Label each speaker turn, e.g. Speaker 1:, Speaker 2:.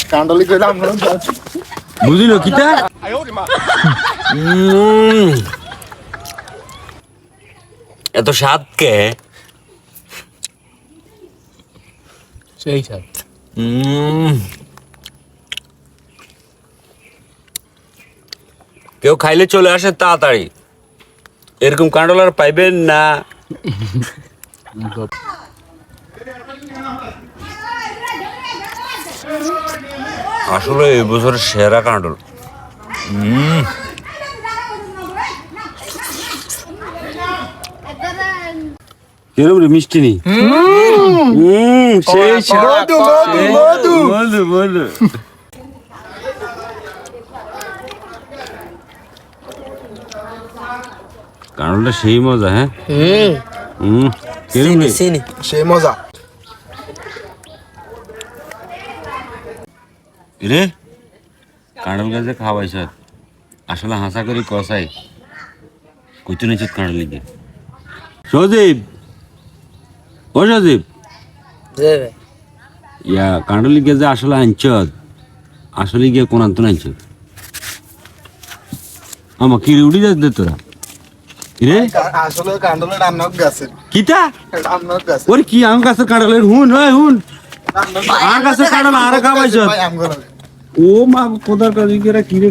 Speaker 1: কান্ডলি কইলা আমরা
Speaker 2: বুঝিল কিতা এত স্বাদ কে
Speaker 3: সেই স্বাদ
Speaker 2: কেউ খাইলে চলে আসে তাড়াতাড়ি এরকম কাঁডল আর পাইবেন না আসলে এই বছরের সেরা কাঁডল কিরম রে মিষ্টি নি সেই
Speaker 1: মধু মধু মধু
Speaker 2: বলো বলো কাঁডলটা সেই মজা হ্যাঁ কিরম রে
Speaker 1: সেই মজা
Speaker 2: রে কাঁড়ল গাছে খাওয়াইছ আসলে হাসা করি কষাই কইতে নিচ কাঁড়ল লিগে সজীব ও সজীব ইয়া কাঁড়ল লিগে যে আসলে আনছ আসলে গিয়ে কোন আনতো আনছ আমার কি উড়ি যাস দে তোরা রে
Speaker 1: আসলে কান্ডলে রান্নার গাছে
Speaker 2: কিতা
Speaker 1: রান্নার গাছে
Speaker 2: ওরে কি আম গাছে কাঁড়লের হুন ওই হুন আর গাছে কাঁড়ল আর খাওয়াইছ
Speaker 1: ভাই আমগুলো
Speaker 2: ও মা কোদার কাজ কি রে